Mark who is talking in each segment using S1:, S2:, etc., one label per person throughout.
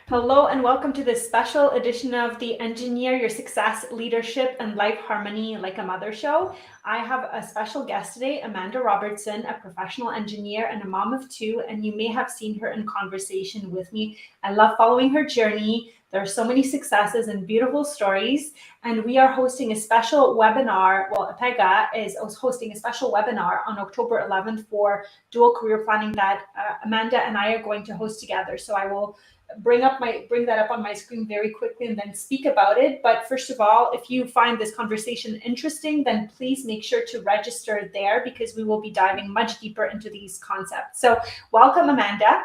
S1: Hello and welcome to this special edition of the Engineer Your Success, Leadership, and Life Harmony Like a Mother show. I have a special guest today, Amanda Robertson, a professional engineer and a mom of two, and you may have seen her in conversation with me. I love following her journey. There are so many successes and beautiful stories, and we are hosting a special webinar. Well, APEGA is hosting a special webinar on October 11th for dual career planning that Amanda and I are going to host together. So I will bring that up on my screen very quickly and then speak about it. But first of all, if you find this conversation interesting, then please make sure to register there because we will be diving much deeper into these concepts. So welcome, Amanda.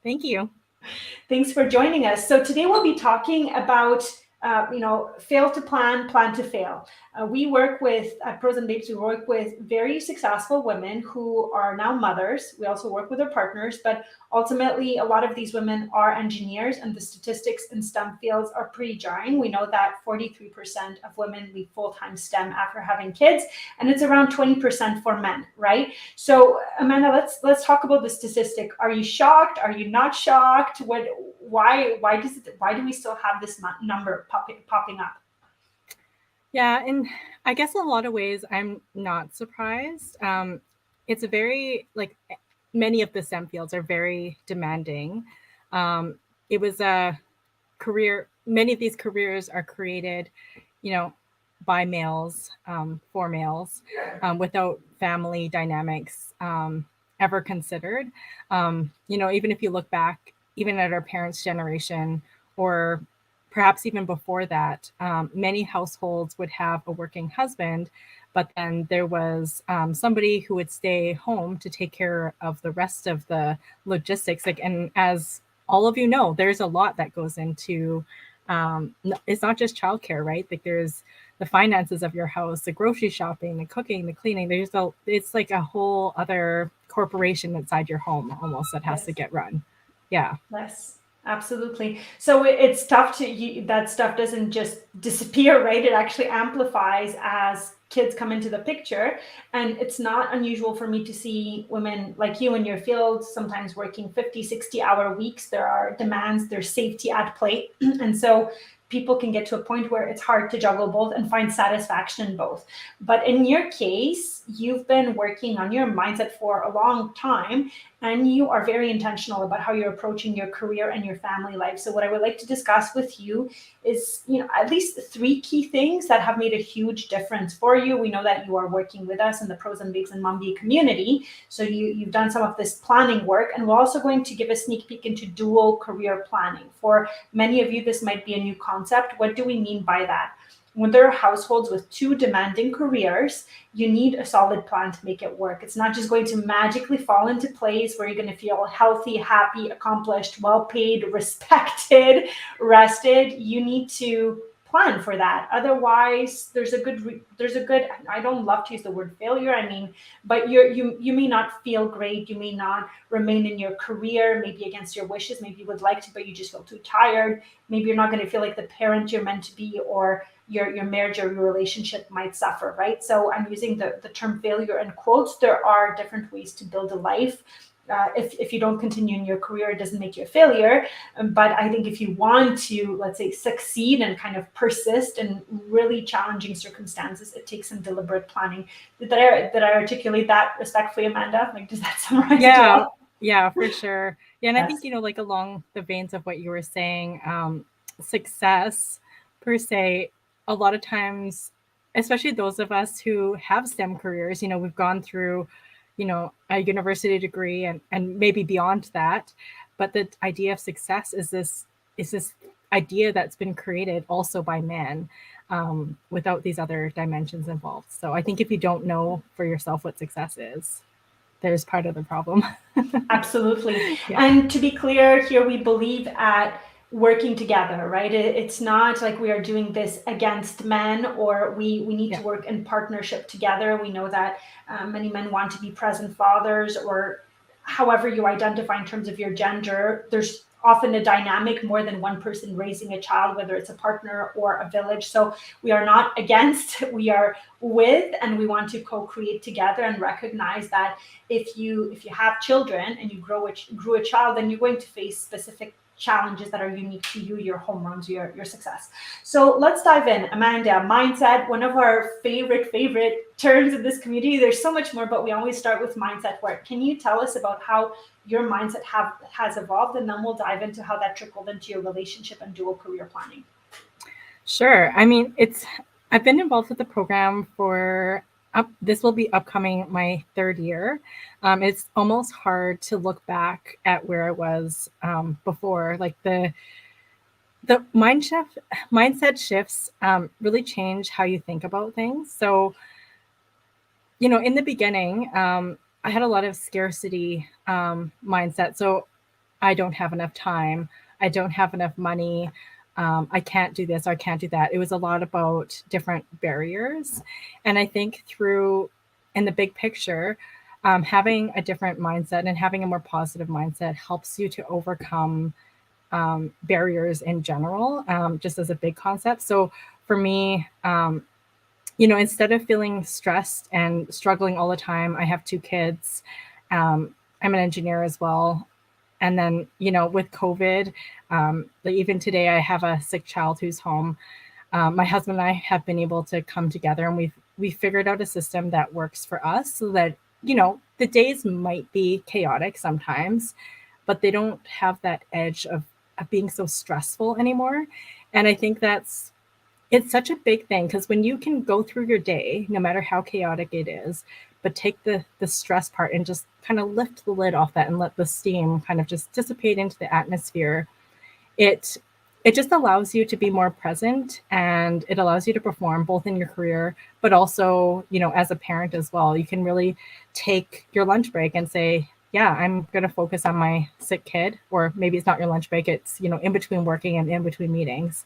S2: Thank you.
S1: Thanks for joining us. So today we'll be talking about fail to plan, plan to fail. We work with, at Pros and Babes, we work with very successful women who are now mothers. We also work with their partners, but ultimately a lot of these women are engineers, and the statistics in STEM fields are pretty jarring. We know that 43% of women leave full-time STEM after having kids, and it's around 20% for men, right? So Amanda, let's talk about the statistic. Are you shocked? Are you not shocked? Why do we still have this number popping up?
S2: Yeah, and I guess in a lot of ways, I'm not surprised. It's a very, many of the STEM fields are very demanding. It was a career, many of these careers are created, by males, for males, without family dynamics ever considered. Even if you look back, even at our parents' generation, or perhaps even before that, many households would have a working husband, but then there was somebody who would stay home to take care of the rest of the logistics. And as all of you know, there's a lot that goes into, it's not just childcare, right? There's the finances of your house, the grocery shopping, the cooking, the cleaning. It's like a whole other corporation inside your home almost that has to get run. Yeah.
S1: Yes. Absolutely. So it's tough that stuff doesn't just disappear, right? It actually amplifies as kids come into the picture. And it's not unusual for me to see women like you in your field, sometimes working 50, 60-hour weeks. There are demands, there's safety at play. And so people can get to a point where it's hard to juggle both and find satisfaction in both. But in your case, you've been working on your mindset for a long time, and you are very intentional about how you're approaching your career and your family life. So what I would like to discuss with you is, at least 3 key things that have made a huge difference for you. We know that you are working with us in the Pros and Babes and Mom Bee community. So you've done some of this planning work, and we're also going to give a sneak peek into dual career planning. For many of you, this might be a new concept. What do we mean by that? When there are households with 2 demanding careers, you need a solid plan to make it work. It's not just going to magically fall into place where you're going to feel healthy, happy, accomplished, well-paid, respected, rested. You need to plan for that. Otherwise, there's a good, I don't love to use the word failure. But you may not feel great. You may not remain in your career, maybe against your wishes. Maybe you would like to, but you just feel too tired. Maybe you're not going to feel like the parent you're meant to be, or your marriage or your relationship might suffer, right? So I'm using the term failure in quotes. There are different ways to build a life. If you don't continue in your career, it doesn't make you a failure. But I think if you want to, let's say, succeed and kind of persist in really challenging circumstances, it takes some deliberate planning. Did I articulate that respectfully, Amanda? Does that summarize it well?
S2: Yeah, for sure. Yeah, and
S1: Yes.
S2: I think, along the veins of what you were saying, success per se, a lot of times, especially those of us who have STEM careers, we've gone through, a university degree and maybe beyond that. But the idea of success is this idea that's been created also by men, without these other dimensions involved. So I think if you don't know for yourself what success is, there's part of the problem.
S1: Absolutely.
S2: Yeah.
S1: And to be clear here, we believe at working together, right? It's not like we are doing this against men, or we need to work in partnership together. We know that many men want to be present fathers, or however you identify in terms of your gender. There's often a dynamic, more than one person raising a child, whether it's a partner or a village. So we are not against, we are with, and we want to co-create together and recognize that if you have children and you grew a child, then you're going to face specific challenges that are unique to you, your hormones, your success. So let's dive in. Amanda, mindset, one of our favorite terms in this community. There's so much more, but we always start with mindset work. Can you tell us about how your mindset has evolved, and then we'll dive into how that trickled into your relationship and dual career planning?
S2: Sure. I mean, I've been involved with the program for this will be upcoming my third year. It's almost hard to look back at where I was before. Like the mindset shifts really change how you think about things. So, in the beginning, I had a lot of scarcity mindset. So I don't have enough time. I don't have enough money. I can't do this. Or I can't do that. It was a lot about different barriers. And I think in the big picture, having a different mindset and having a more positive mindset helps you to overcome barriers in general, just as a big concept. So for me, instead of feeling stressed and struggling all the time, I have two kids. I'm an engineer as well. And then, with COVID, like even today, I have a sick child who's home. My husband and I have been able to come together, and we figured out a system that works for us, so that the days might be chaotic sometimes, but they don't have that edge of being so stressful anymore. And I think it's such a big thing, because when you can go through your day, no matter how chaotic it is, but take the stress part and just kind of lift the lid off that and let the steam kind of just dissipate into the atmosphere, it just allows you to be more present, and it allows you to perform both in your career, but also, as a parent as well. You can really take your lunch break and say, yeah, I'm going to focus on my sick kid. Or maybe it's not your lunch break, it's, in between working and in between meetings.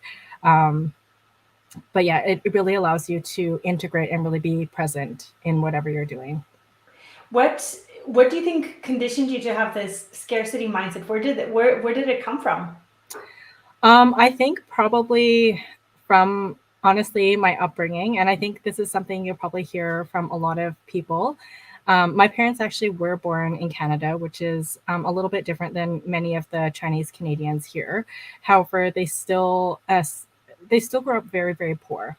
S2: But yeah, it really allows you to integrate and really be present in whatever you're doing.
S1: What do you think conditioned you to have this scarcity mindset? Where did it come from?
S2: I think probably from, honestly, my upbringing, and I think this is something you'll probably hear from a lot of people. My parents actually were born in Canada, which is a little bit different than many of the Chinese Canadians here. However, they still grew up very, very poor.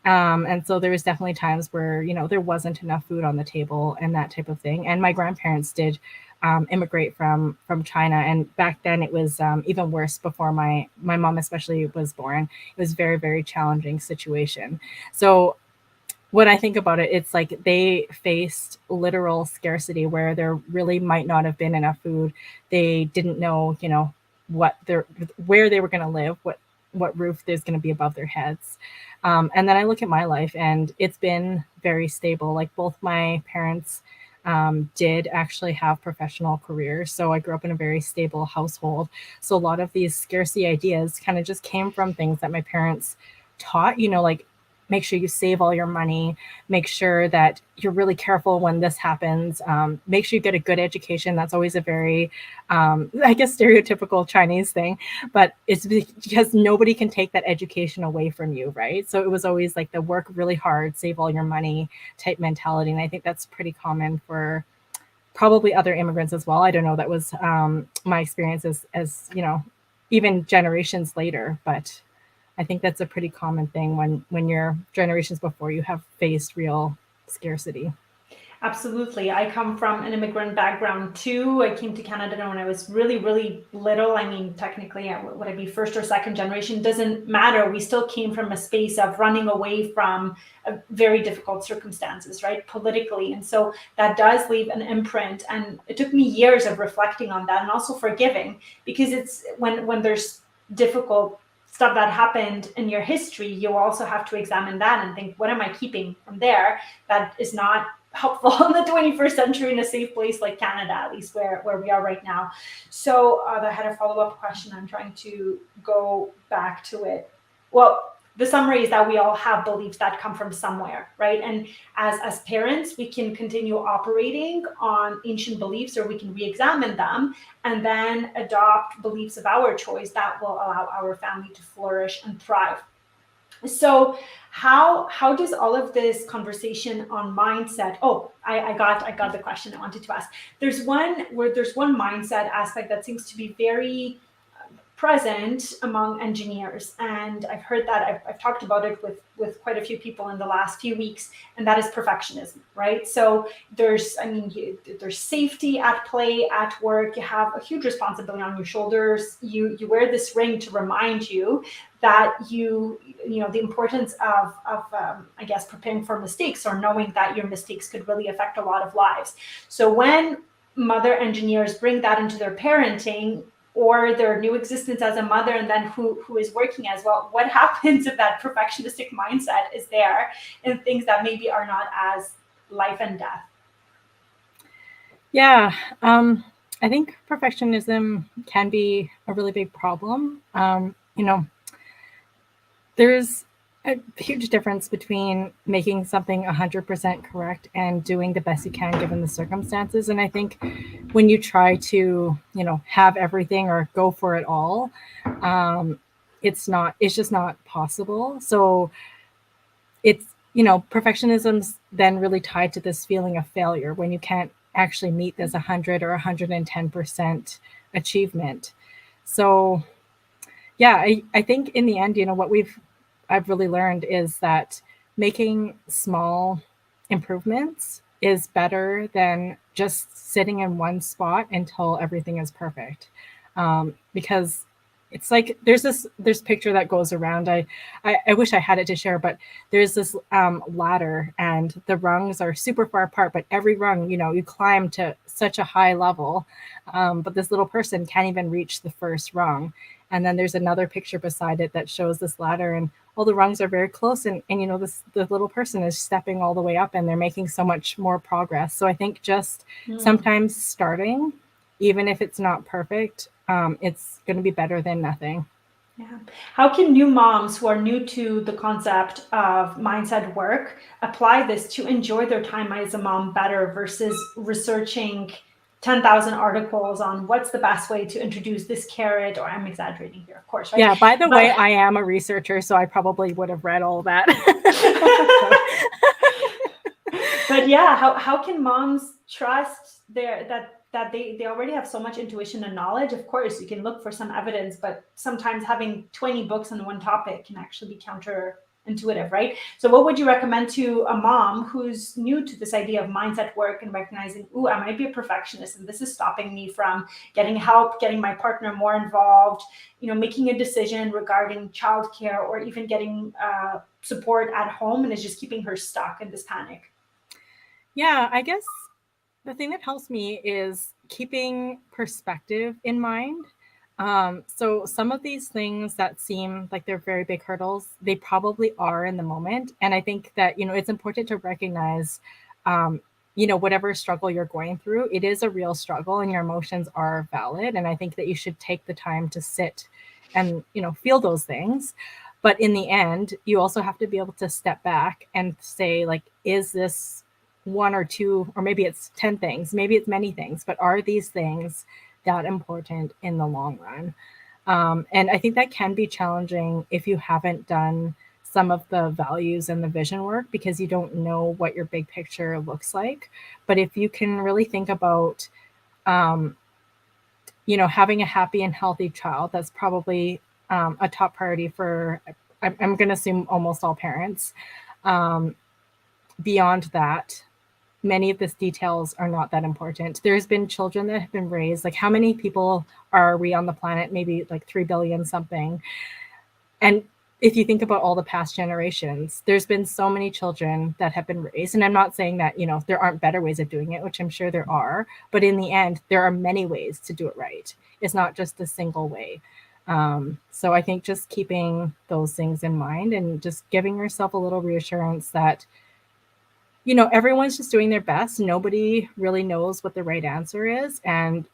S2: And so there was definitely times where, there wasn't enough food on the table and that type of thing. And my grandparents did immigrate from China. And back then it was even worse before my mom especially was born. It was very, very challenging situation. So when I think about it, it's like they faced literal scarcity where there really might not have been enough food. They didn't know, where they were going to live, what roof there's going to be above their heads. And then I look at my life, and it's been very stable. Like both my parents did actually have professional careers. So I grew up in a very stable household. So a lot of these scarcity ideas kind of just came from things that my parents taught, like make sure you save all your money, make sure that you're really careful when this happens, make sure you get a good education. That's always a very, I guess, stereotypical Chinese thing, but it's because nobody can take that education away from you, right? So it was always like the work really hard, save all your money type mentality. And I think that's pretty common for probably other immigrants as well. I don't know. That was my experience as even generations later, but I think that's a pretty common thing when your generations before you have faced real scarcity.
S1: Absolutely. I come from an immigrant background too. I came to Canada when I was really, really little. I mean, technically, would I be first or second generation? Doesn't matter. We still came from a space of running away from very difficult circumstances, right? Politically. And so that does leave an imprint. And it took me years of reflecting on that and also forgiving, because it's when there's difficult stuff that happened in your history, you also have to examine that and think, what am I keeping from there that is not helpful in the 21st century in a safe place like Canada, at least where we are right now. So I had a follow-up question. I'm trying to go back to it. Well, the summary is that we all have beliefs that come from somewhere, right? And as parents, we can continue operating on ancient beliefs, or we can re-examine them and then adopt beliefs of our choice that will allow our family to flourish and thrive. So how does all of this conversation on mindset? Oh, I got the question I wanted to ask. There's one mindset aspect that seems to be very present among engineers. And I've heard that, I've talked about it with quite a few people in the last few weeks, and that is perfectionism, right? So there's safety at play at work. You have a huge responsibility on your shoulders. You wear this ring to remind you that the importance of I guess preparing for mistakes, or knowing that your mistakes could really affect a lot of lives. So when mother engineers bring that into their parenting or their new existence as a mother, and then who is working as well, what happens if that perfectionistic mindset is there in things that maybe are not as life and death?
S2: Yeah, I think perfectionism can be a really big problem. There's a huge difference between making something 100% correct and doing the best you can given the circumstances. And I think when you try to, have everything or go for it all, it's just not possible. So it's, perfectionism's then really tied to this feeling of failure when you can't actually meet this 100 or 110% achievement. So yeah, I think in the end, what I've really learned is that making small improvements is better than just sitting in one spot until everything is perfect. Because it's like there's picture that goes around. I wish I had it to share, but there's this ladder, and the rungs are super far apart, but every rung, you climb to such a high level, but this little person can't even reach the first rung. And then there's another picture beside it that shows this ladder, and all the rungs are very close, and the little person is stepping all the way up, and they're making so much more progress. So I think just sometimes starting, even if it's not perfect, it's going to be better than nothing.
S1: Yeah. How can new moms who are new to the concept of mindset work apply this to enjoy their time as a mom better versus researching 10,000 articles on what's the best way to introduce this carrot? Or I'm exaggerating here, of course, right?
S2: Yeah, by the way, I am a researcher, so I probably would have read all that.
S1: But yeah, how can moms trust that they already have so much intuition and knowledge? Of course, you can look for some evidence, but sometimes having 20 books on one topic can actually be counterintuitive, right? So what would you recommend to a mom who's new to this idea of mindset work and recognizing, ooh, I might be a perfectionist and this is stopping me from getting help, getting my partner more involved, making a decision regarding childcare, or even getting support at home, and is just keeping her stuck in this panic?
S2: Yeah, I guess the thing that helps me is keeping perspective in mind. So some of these things that seem like they're very big hurdles, they probably are in the moment. And I think that, it's important to recognize, whatever struggle you're going through, it is a real struggle and your emotions are valid. And I think that you should take the time to sit and, feel those things. But in the end, you also have to be able to step back and say, like, is this one or two, or maybe it's 10 things, maybe it's many things, but are these things that important in the long run? And I think that can be challenging if you haven't done some of the values and the vision work, because you don't know what your big picture looks like. But if you can really think about, having a happy and healthy child, that's probably a top priority for, I'm going to assume, almost all parents. Beyond that, many of these details are not that important. There's been children that have been raised, like how many people are we on the planet? Maybe like 3 billion something. And if you think about all the past generations, there's been so many children that have been raised. And I'm not saying that, there aren't better ways of doing it, which I'm sure there are. But in the end, there are many ways to do it right. It's not just a single way. So I think just keeping those things in mind and just giving yourself a little reassurance that, everyone's just doing their best. Nobody really knows what the right answer is. And,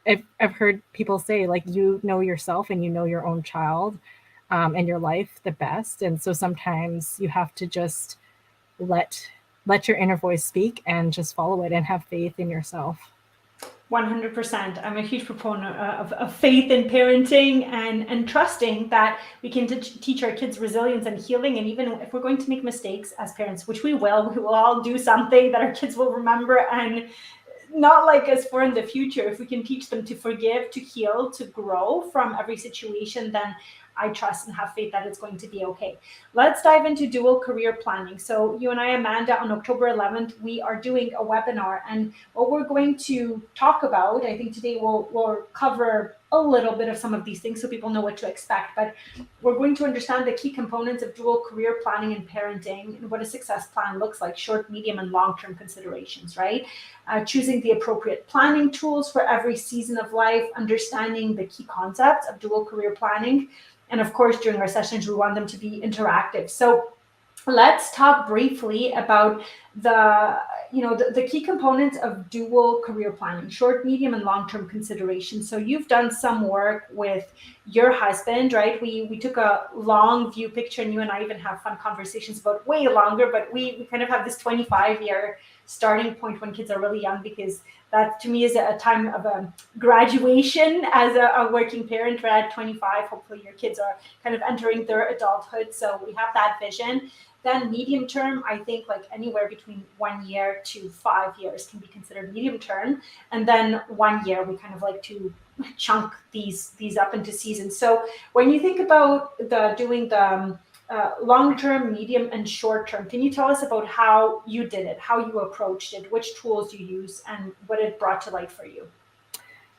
S2: I've heard people say, like, yourself and your own child and your life the best. And so sometimes you have to just let your inner voice speak and just follow it and have faith in yourself.
S1: 100%. I'm a huge proponent of faith in parenting and trusting that we can teach our kids resilience and healing. And even if we're going to make mistakes as parents, which we will all do something that our kids will remember and not like as for in the future. If we can teach them to forgive, to heal, to grow from every situation, then I trust and have faith that it's going to be okay. Let's dive into dual career planning. So you and I, Amanda, on October 11th, we are doing a webinar, and what we're going to talk about, I think today we'll cover a little bit of some of these things so people know what to expect, but we're going to understand the key components of dual career planning and parenting, and what a success plan looks like, short, medium, and long-term considerations, right? Choosing the appropriate planning tools for every season of life, understanding the key concepts of dual career planning. And of course, during our sessions, we want them to be interactive. So let's talk briefly about the key components of dual career planning, short, medium, and long-term considerations. So you've done some work with your husband, right? We took a long view picture, and you and I even have fun conversations about way longer, but we kind of have this 25-year starting point when kids are really young, because that to me is a time of graduation as a working parent. We're at 25, hopefully your kids are kind of entering their adulthood, so we have that vision. Then medium term, I think like anywhere between 1 year to 5 years can be considered medium term. And then 1 year, we kind of like to chunk these up into seasons. So when you think about doing the long term, medium, and short term, can you tell us about how you did it, how you approached it, which tools you use, and what it brought to life for you?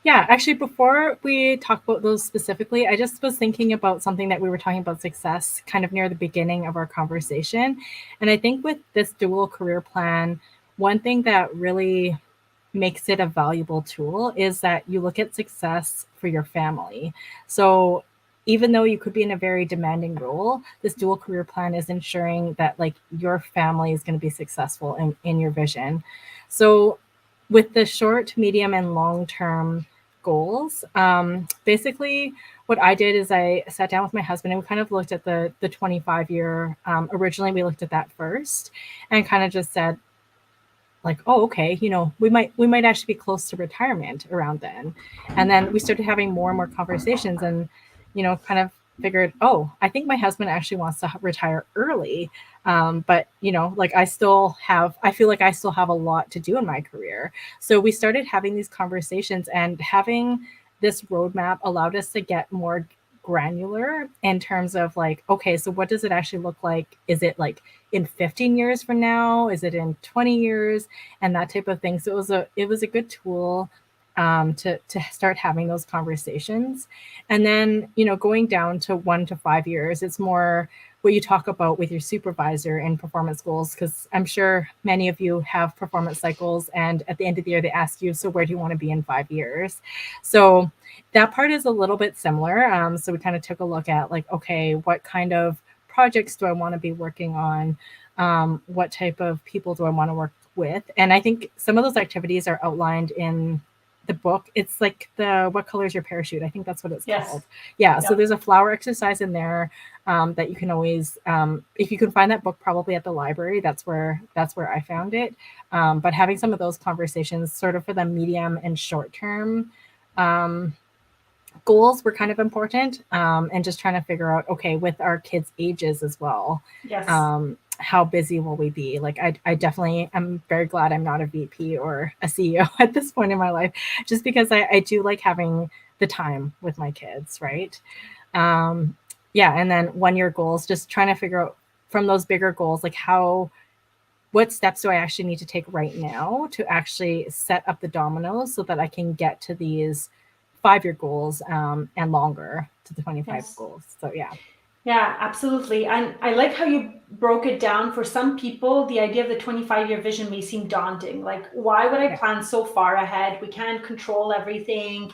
S2: Yeah, actually, before we talk about those specifically, I just was thinking about something that we were talking about success kind of near the beginning of our conversation. And I think with this dual career plan, one thing that really makes it a valuable tool is that you look at success for your family. So even though you could be in a very demanding role, this dual career plan is ensuring that like your family is going to be successful in your vision. So with the short, medium, and long term goals, basically what I did is I sat down with my husband and we kind of looked at the 25-year. Originally, we looked at that first and kind of just said, like, oh, okay, we might actually be close to retirement around then. And then we started having more and more conversations, and kind of figured, oh, I think my husband actually wants to retire early. But like I feel like I still have a lot to do in my career. So we started having these conversations, and having this roadmap allowed us to get more granular in terms of like, okay, so what does it actually look like? Is it like in 15 years from now? Is it in 20 years? And that type of thing. So it was a good tool to start having those conversations. And then, going down to 1 to 5 years, it's more what you talk about with your supervisor and performance goals, because I'm sure many of you have performance cycles, and at the end of the year, they ask you, so where do you want to be in 5 years? So that part is a little bit similar. So we kind of took a look at like, okay, what kind of projects do I want to be working on? What type of people do I want to work with? And I think some of those activities are outlined in the book. It's like the What Color is Your Parachute? I think that's what it's called. Yeah. Yep. So there's a flower exercise in there that you can always, if you can find that book, probably at the library, that's where I found it. But having some of those conversations sort of for the medium and short term goals were kind of important, and just trying to figure out, okay, with our kids' ages as well.
S1: Yes.
S2: How busy will we be? Like, I definitely am very glad I'm not a VP or a CEO at this point in my life, just because I do like having the time with my kids, right? Yeah, and then 1 year goals, just trying to figure out from those bigger goals, like what steps do I actually need to take right now to actually set up the dominoes so that I can get to these 5-year goals and longer to the 25 goals. So yeah.
S1: Yeah, absolutely. And I like how you broke it down. For some people, the idea of the 25-year vision may seem daunting. Like, why would I plan so far ahead? We can't control everything.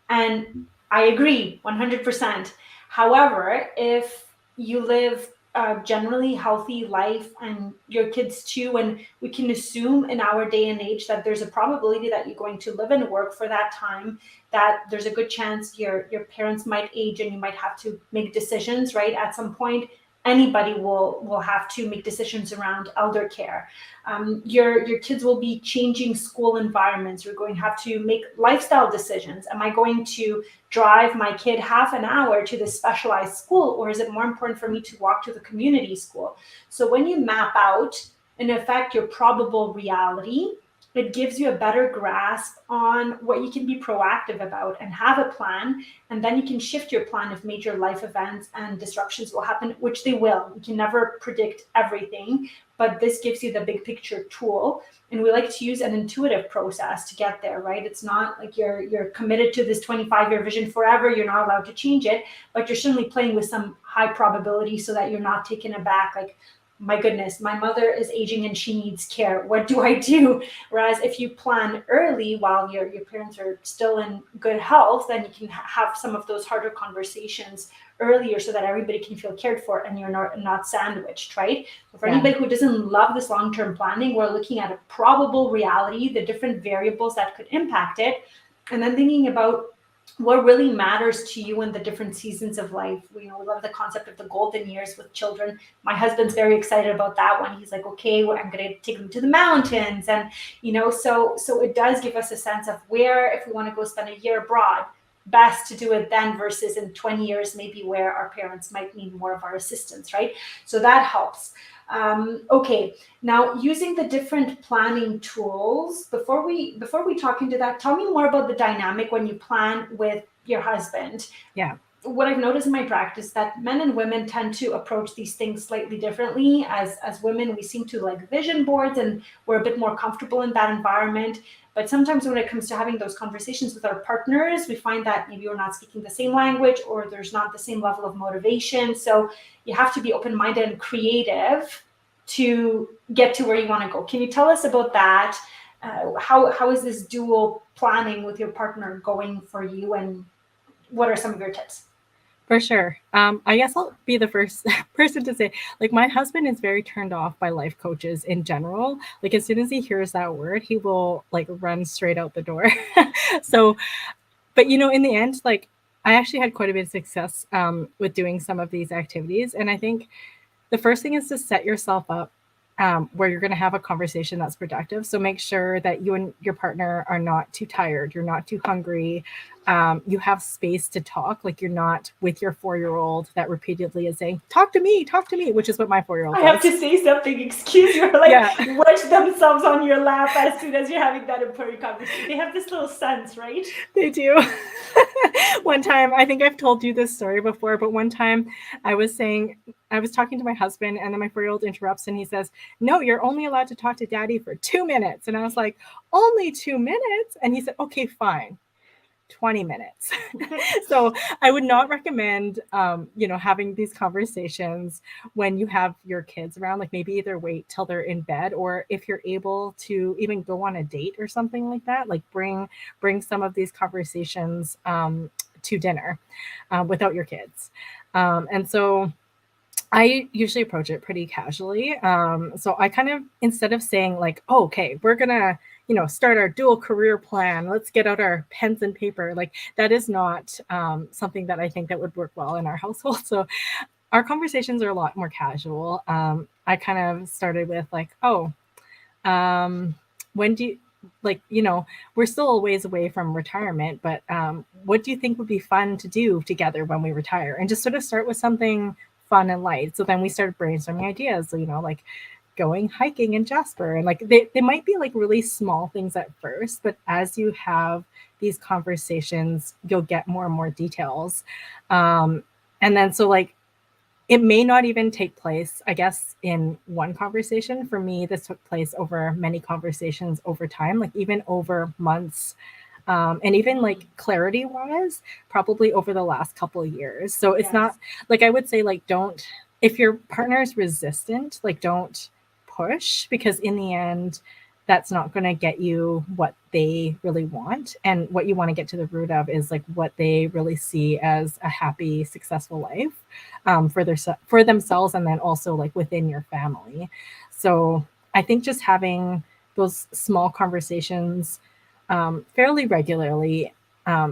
S1: And I agree 100%. However, if you live a generally healthy life, and your kids too, and we can assume in our day and age that there's a probability that you're going to live and work for that time, that there's a good chance your parents might age and you might have to make decisions, right? At some point, anybody will have to make decisions around elder care. Your kids will be changing school environments. You're going to have to make lifestyle decisions. Am I going to drive my kid half an hour to this specialized school, or is it more important for me to walk to the community school? So when you map out, in effect, your probable reality it gives you a better grasp on what you can be proactive about and have a plan. And then you can shift your plan if major life events and disruptions will happen, which they will. You can never predict everything, but this gives you the big picture tool. And we like to use an intuitive process to get there, right? It's not like you're committed to this 25-year vision forever. You're not allowed to change it, but you're certainly playing with some high probability so that you're not taken aback. Like, my goodness, my mother is aging and she needs care. What do I do? Whereas if you plan early while your parents are still in good health, then you can have some of those harder conversations earlier so that everybody can feel cared for and you're not sandwiched, right? So for anybody who doesn't love this long-term planning, we're looking at a probable reality, the different variables that could impact it, and then thinking about what really matters to you in the different seasons of life. We love the concept of the golden years with children. My husband's very excited about that one. He's like, okay, well, I'm going to take them to the mountains. And, so it does give us a sense of where, if we want to go spend a year abroad, best to do it then versus in 20 years, maybe where our parents might need more of our assistance, right? So that helps. Okay, now using the different planning tools, before we talk into that, tell me more about the dynamic when you plan with your husband.
S2: Yeah.
S1: What I've noticed in my practice that men and women tend to approach these things slightly differently. As women, we seem to like vision boards and we're a bit more comfortable in that environment. But sometimes when it comes to having those conversations with our partners, we find that maybe we're not speaking the same language or there's not the same level of motivation. So you have to be open-minded and creative to get to where you want to go. Can you tell us about that? How is this dual planning with your partner going for you, and what are some of your tips?
S2: For sure. I guess I'll be the first person to say, like, my husband is very turned off by life coaches in general. Like, as soon as he hears that word, he will like run straight out the door. So, but in the end, like, I actually had quite a bit of success with doing some of these activities. And I think the first thing is to set yourself up where you're going to have a conversation that's productive. So make sure that you and your partner are not too tired, you're not too hungry, you have space to talk. Like, you're not with your 4-year-old that repeatedly is saying, talk to me, which is what my 4-year-old does.
S1: I have to say something, excuse you, wedge themselves on your lap as soon as you're having that important conversation. They have this little sense, right?
S2: They do. One time, I think I've told you this story before, but one time I was talking to my husband, and then my 4-year-old interrupts and he says, no, you're only allowed to talk to daddy for 2 minutes. And I was like, only 2 minutes? And he said, okay, fine. 20 minutes. So I would not recommend, having these conversations when you have your kids around. Like, maybe either wait till they're in bed, or if you're able to even go on a date or something like that, like bring some of these conversations to dinner without your kids. And so I usually approach it pretty casually. So I kind of, instead of saying like, oh, okay, we're going to, start our dual career plan, let's get out our pens and paper. Like, that is not something that I think that would work well in our household. So our conversations are a lot more casual. I kind of started with like, when do you, like, we're still a ways away from retirement, but what do you think would be fun to do together when we retire? And just sort of start with something fun and light. So then we started brainstorming ideas, like going hiking in Jasper. And like, they might be like really small things at first, but as you have these conversations, you'll get more and more details. And then, so like, it may not even take place, I guess, in one conversation. For me, this took place over many conversations over time, like even over months. And even like clarity wise, probably over the last couple of years. So it's not like, I would say, like, don't, if your partner is resistant, like, don't push, because in the end, that's not going to get you what they really want. And what you want to get to the root of is like what they really see as a happy, successful life for themselves, and then also like within your family. So I think just having those small conversations fairly regularly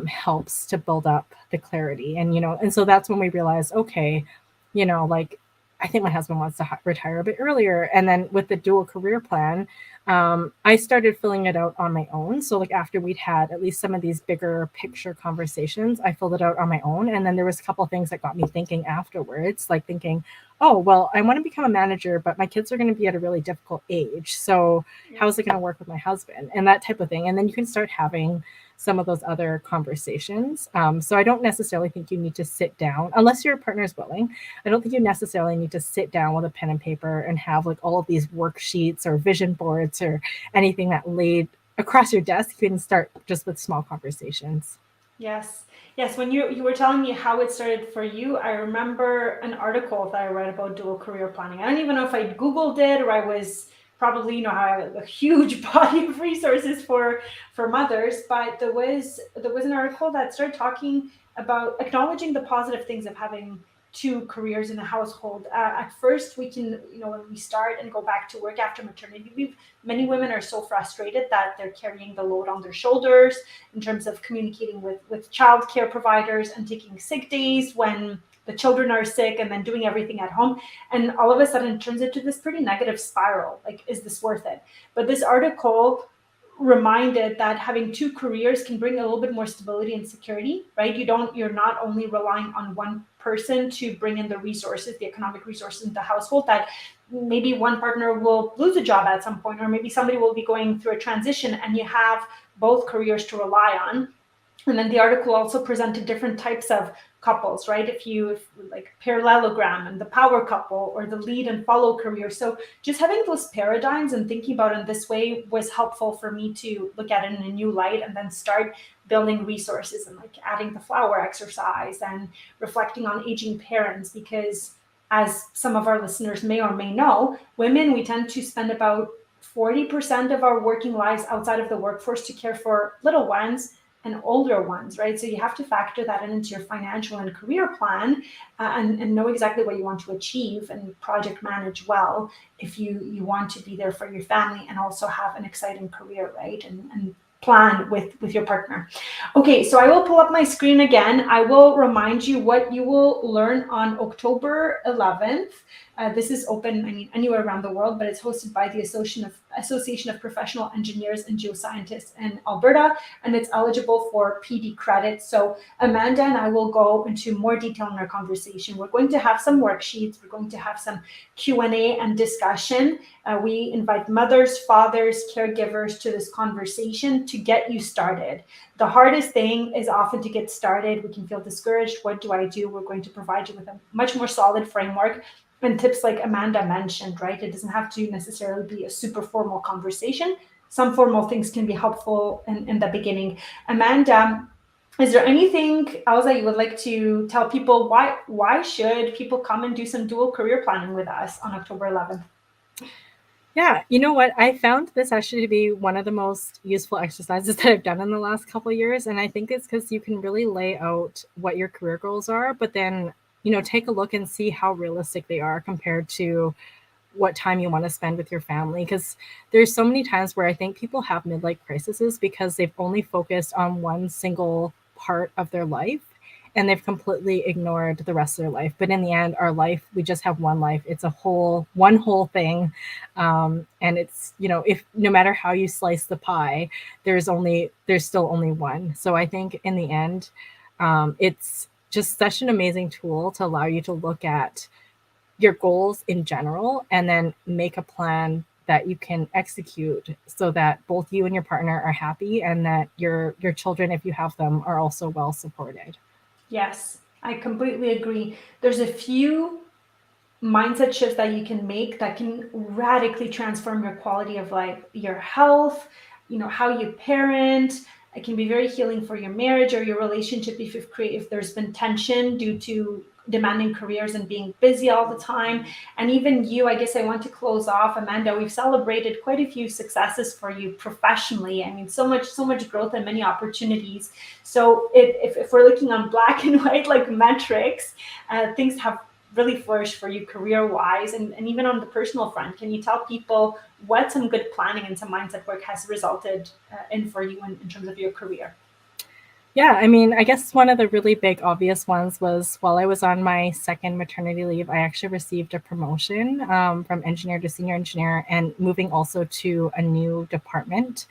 S2: helps to build up the clarity. And so that's when we realize, okay, like, I think my husband wants to retire a bit earlier. And then with the dual career plan, I started filling it out on my own. So like, after we'd had at least some of these bigger picture conversations, I filled it out on my own. And then there was a couple of things that got me thinking afterwards, like thinking, oh, well, I want to become a manager, but my kids are going to be at a really difficult age. So
S1: Yeah.
S2: how's it going to work with my husband? And that type of thing. And then you can start having some of those other conversations. So I don't necessarily think you need to sit down, unless your partner is willing. I don't think you necessarily need to sit down with a pen and paper and have like all of these worksheets or vision boards or anything that laid across your desk. You can start just with small conversations.
S1: Yes. Yes. When you were telling me how it started for you, I remember an article that I read about dual career planning. I don't even know if I Googled it or I was probably, you know, how I have a huge body of resources for mothers, but there was an article that started talking about acknowledging the positive things of having two careers in a household. At first, we can, you know, when we start and go back to work after maternity leave, many women are so frustrated that they're carrying the load on their shoulders in terms of communicating with childcare providers and taking sick days when the children are sick and then doing everything at home. And all of a sudden it turns into this pretty negative spiral. Like, is this worth it? But this article reminded that having two careers can bring a little bit more stability and security, right? You're not only relying on one person to bring in the resources, the economic resources in the household, that maybe one partner will lose a job at some point, or maybe somebody will be going through a transition and you have both careers to rely on. And then the article also presented different types of couples, right? If like parallelogram and the power couple or the lead and follow career. So just having those paradigms and thinking about it in this way was helpful for me to look at it in a new light and then start building resources and like adding the flower exercise and reflecting on aging parents, because as some of our listeners may or may know, women, we tend to spend about 40% of our working lives outside of the workforce to care for little ones and older ones, right? So you have to factor that into your financial and career plan, and know exactly what you want to achieve and project manage well if you want to be there for your family and also have an exciting career, right? And plan with your partner. Okay, so I will pull up my screen again. I will remind you what you will learn on October 11th. This is open, I mean, anywhere around the world, but it's hosted by the Association of Professional Engineers and Geoscientists in Alberta, and it's eligible for PD credits. So Amanda and I will go into more detail in our conversation. We're going to have some worksheets. We're going to have some Q&A and discussion. We invite mothers, fathers, caregivers to this conversation to get you started. The hardest thing is often to get started. We can feel discouraged. What do I do? We're going to provide you with a much more solid framework and tips like Amanda mentioned, right? It doesn't have to necessarily be a super formal conversation. Some formal things can be helpful in the beginning. Amanda, is there anything else that you would like to tell people? Why should people come and do some dual career planning with us on October 11th?
S2: Yeah, you know what? I found this actually to be one of the most useful exercises that I've done in the last couple of years. And I think it's because you can really lay out what your career goals are, but then, take a look and see how realistic they are compared to what time you want to spend with your family. Because there's so many times where I think people have midlife crises because they've only focused on one single part of their life and they've completely ignored the rest of their life. But in the end, our life, we just have one life. It's one whole thing. And it's, if no matter how you slice the pie, there's still only one. So I think in the end, it's just such an amazing tool to allow you to look at your goals in general and then make a plan that you can execute so that both you and your partner are happy and that your children, if you have them, are also well supported.
S1: Yes, I completely agree. There's a few mindset shifts that you can make that can radically transform your quality of life, your health, how you parent. It can be very healing for your marriage or your relationship if there's been tension due to demanding careers and being busy all the time. And even you, I guess I want to close off, Amanda, we've celebrated quite a few successes for you professionally. I mean, so much growth and many opportunities. So if we're looking on black and white like metrics, things have really flourished for you career wise and even on the personal front. Can you tell people what some good planning and some mindset work has resulted in for you in terms of your career?
S2: Yeah, I mean, I guess one of the really big obvious ones was while I was on my second maternity leave, I actually received a promotion from engineer to senior engineer and moving also to a new department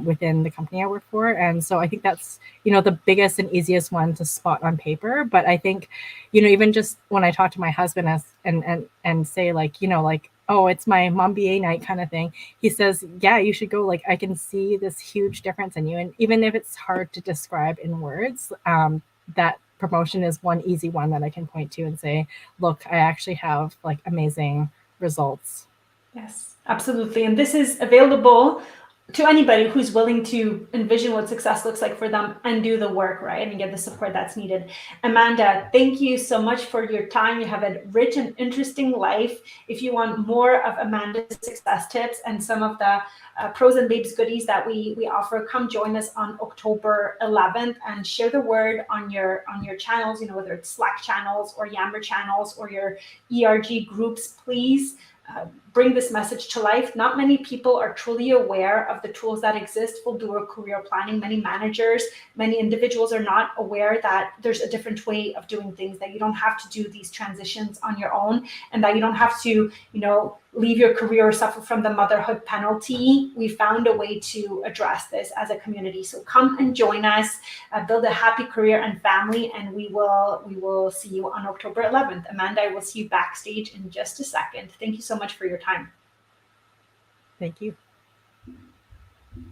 S2: within the company I work for. And so I think that's, the biggest and easiest one to spot on paper. But I think, even just when I talk to my husband and say like, like, oh, it's my mom BA night kind of thing, he says, yeah, you should go. Like, I can see this huge difference in you. And even if it's hard to describe in words, that promotion is one easy one that I can point to and say, look, I actually have like amazing results.
S1: Yes, absolutely. And this is available to anybody who's willing to envision what success looks like for them and do the work, right? And get the support that's needed. Amanda, thank you so much for your time. You have a rich and interesting life. If you want more of Amanda's success tips and some of the Pros and Babes goodies that we offer, come join us on October 11th and share the word on your channels, whether it's Slack channels or Yammer channels or your ERG groups. Please bring this message to life. Not many people are truly aware of the tools that exist for dual career planning. Many managers, many individuals are not aware that there's a different way of doing things, that you don't have to do these transitions on your own, and that you don't have to, leave your career or suffer from the motherhood penalty. We found a way to address this as a community. So come and join us, build a happy career and family, and we will see you on October 11th. Amanda, I will see you backstage in just a second. Thank you so much for your time.
S2: Thank you.